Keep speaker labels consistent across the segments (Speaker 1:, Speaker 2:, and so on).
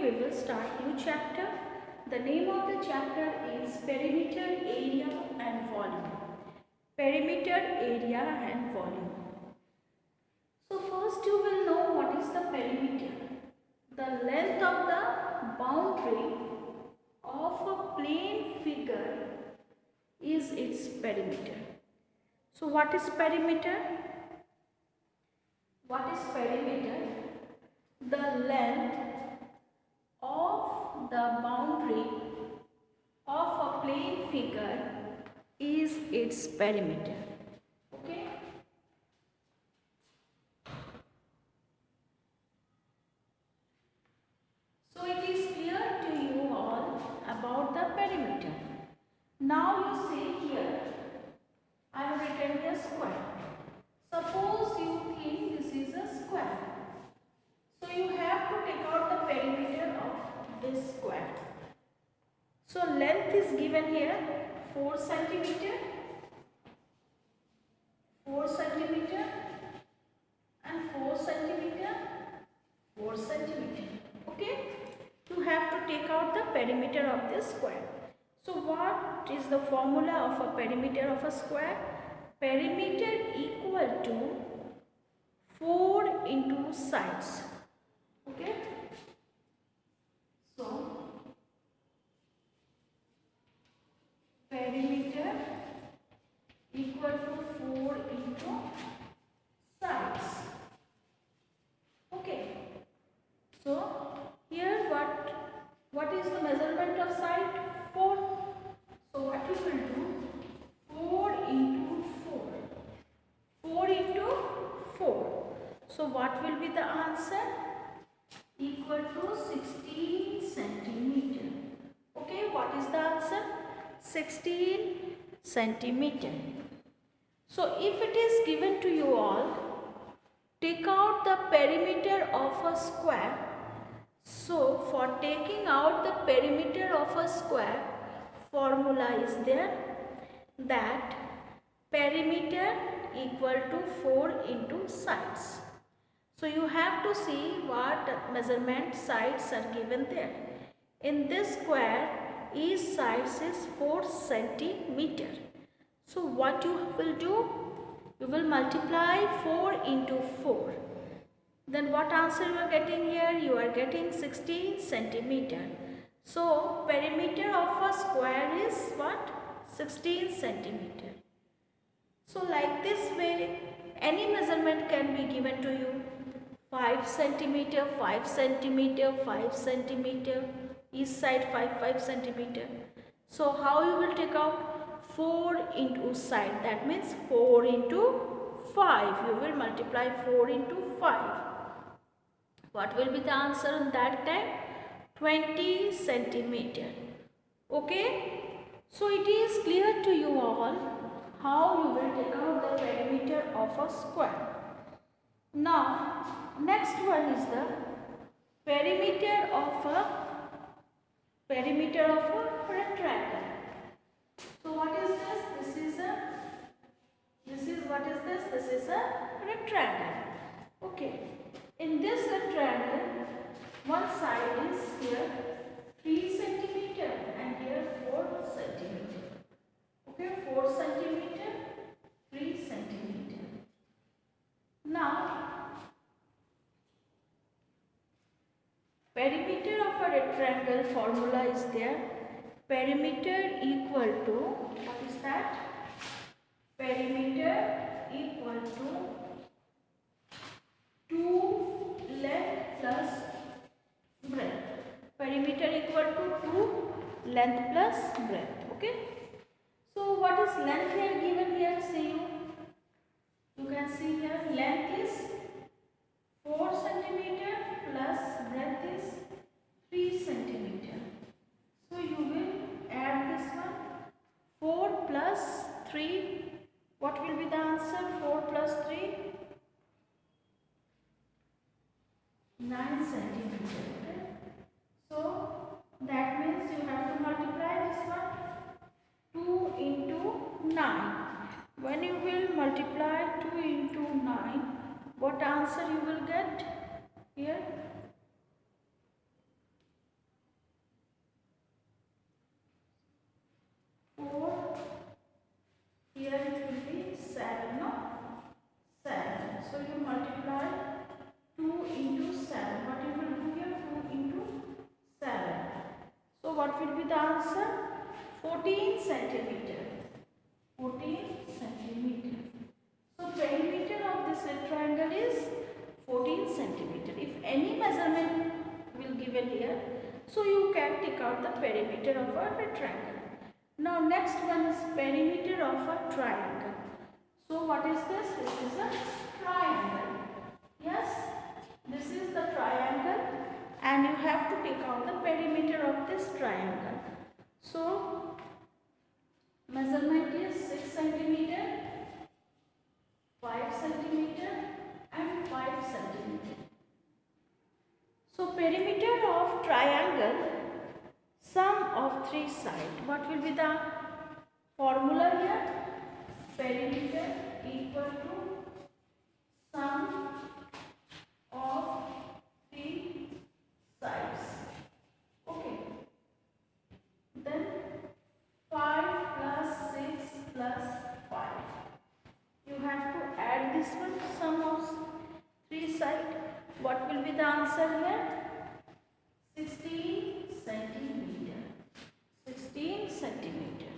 Speaker 1: we will start new chapter. The name of the chapter is Perimeter, Area and Volume. Perimeter, Area and Volume. So first you will know what is the perimeter. The length of the boundary of a plane figure is its perimeter. So what is perimeter? What is perimeter? The length of the boundary of a plane figure is its perimeter. Okay. So it is clear to you all about the perimeter. Now you see here, I have written a square. Suppose you think this is a square. So you have to take out the perimeter of this square. So length is given here 4 centimeter, 4 centimeter and 4 centimeter, 4 centimeter. Okay. You have to take out the perimeter of this square. So what is the formula of a perimeter of a square? Perimeter equal to 4 into sides. Okay. So perimeter equal to 4 into sides. Okay. So here what is the measurement of side? 4. So what you will do? 4 into 4. 4 into 4. So what will be the answer? Equal to 16 centimeter. Okay, what is the answer? 16 centimeter. So if it is given to you all, take out the perimeter of a square. So for taking out the perimeter of a square, formula is there that perimeter equal to 4 into sides. So you have to see what measurement sides are given there. In this square, each sides is 4 centimeter. So what you will do? You will multiply 4 into 4. Then what answer you are getting here? You are getting 16 centimeter. So perimeter of a square is what? 16 centimeter. So like this way, any measurement can be given to you. 5 centimeter, 5 centimeter, 5 centimeter, each side 5 centimeter. So how you will take out? 4 into side, that means 4 into 5. You will multiply 4 into 5. What will be the answer in that time? 20 centimeter. Okay. So it is clear to you all how you will take out the perimeter of a square. Now next one is the perimeter of a rectangle. So what is this? This is a rectangle. Okay. In this rectangle, one side is here 3 centimeter and here 4 centimeter. Okay, 4 centimeter, 3 centimeter. Now, perimeter of a rectangle formula is there. Perimeter equal to, what is that? Perimeter equal to 2 length plus breadth. Perimeter equal to 2 length plus breadth. Okay. So what is length here given here? See you can see here length is 4 centimeter plus breadth is 3 centimeter. So you will add this one. 4 plus 3. What will be the answer? 4 plus 3. 9 centimeter. Okay? So that means you have to multiply this one 2 into 9. When you will multiply 2 into 9, what answer you will get here? what will be the answer? 14 centimeter. 14 centimeter. So perimeter of this rectangle is 14 centimeter. If any measurement will given here, so you can take out the perimeter of a rectangle. Now next one is perimeter of a triangle. So what is this? This is a triangle. Yes, this is the triangle and you have to take out the perimeter of this triangle. So measurement is 6 centimeter, 5 centimeter and 5 centimeter. So perimeter of triangle, sum of three sides. What will be the formula here? Perimeter equal to sum of three sides. Okay. Then 5 plus 6 plus 5. You have to add this one, sum of three sides. What will be the answer here? 16 centimeter. 16 centimeter.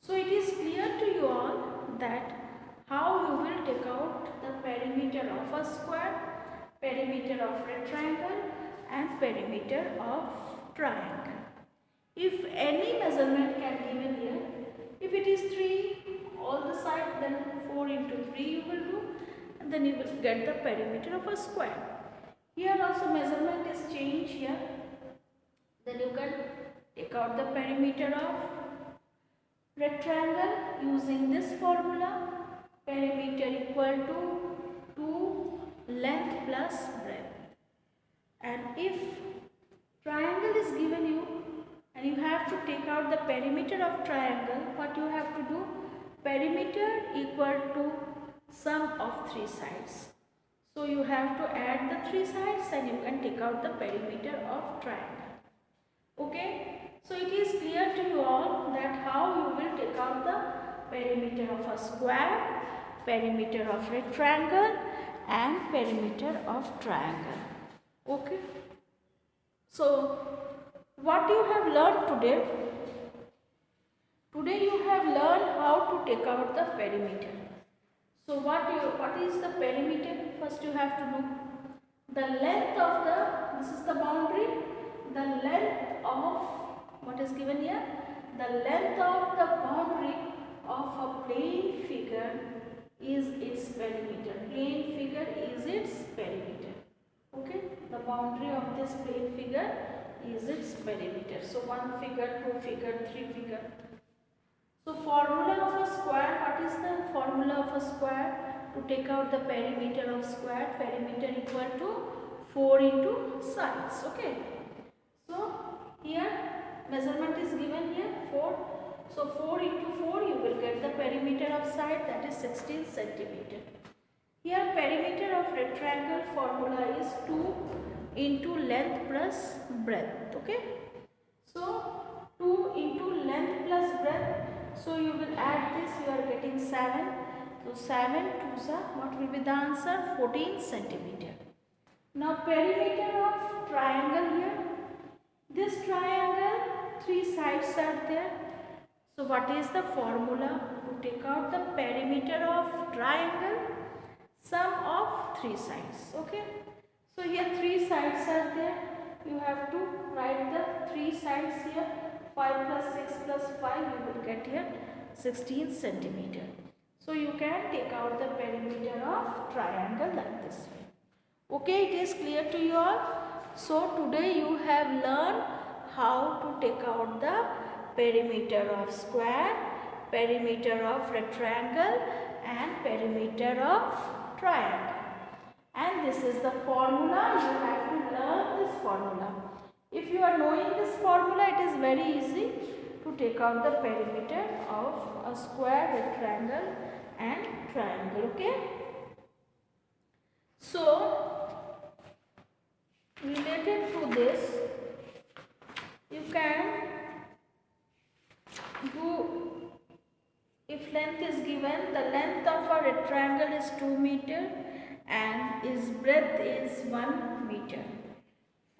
Speaker 1: So it is clear to you all that how you will take out the perimeter of a square, perimeter of rectangle and perimeter of triangle. If any measurement can given here, if it is 3 all the side, then 4 into 3 you will do, and then you will get the perimeter of a square. Here also measurement is changed here, then you can take out the perimeter of rectangle using this formula. Perimeter equal to 2 length plus breadth. And if triangle is given you and you have to take out the perimeter of triangle, what you have to do? Perimeter equal to sum of three sides. So you have to add the three sides and you can take out the perimeter of triangle. Okay. So it is clear to you all that how you will take out the perimeter of a square, perimeter of rectangle and perimeter of triangle. Okay. So what you have learned today? Today you have learned how to take out the perimeter. So what is the perimeter? First you have to know the length of this is the boundary, the length of what is given here? The length of the boundary of a plane figure is its perimeter. Plane figure is its perimeter. Okay, the boundary of this plane figure is its perimeter. So 1 figure, 2 figure, 3 figure. So formula of a square, what is the formula of a square? To take out the perimeter of square, perimeter equal to 4 into sides. Okay. So here measurement is given here 4. So 4 into 4 you will get the perimeter of side, that is 16 centimeter. Here perimeter of rectangle formula is 2 into length plus breadth. Okay. So 2 into length plus breadth. So you will add this, you are getting 7. So 7 2s are, what will be the answer? 14 centimeter. Now perimeter of triangle here. This triangle, three sides are there. So what is the formula to take out the perimeter of triangle? Sum of three sides. Okay. So here three sides are there. You have to write the three sides here. 5 plus 6 plus 5 you will get here 16 centimeter. So you can take out the perimeter of triangle like this way. Okay, it is clear to you all. So today you have learned how to take out the perimeter of square, perimeter of rectangle and perimeter of triangle. And this is the formula, you have to learn this formula. If you are knowing this formula, it is very easy to take out the perimeter of a square, rectangle and triangle. Okay. So related to this, you can do, if length is given, the length of a rectangle is 2 meter and its breadth is 1 meter.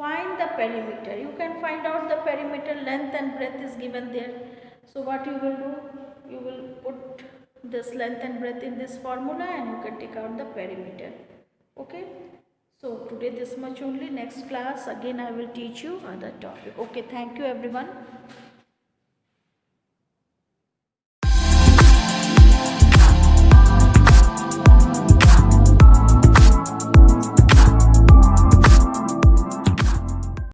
Speaker 1: find the perimeter. You can find out the perimeter. Length and breadth is given there. So what you will do, you will put this length and breadth in this formula and you can take out the perimeter. Okay, so today this much only. Next class again I will teach you other topic. Okay, thank you everyone.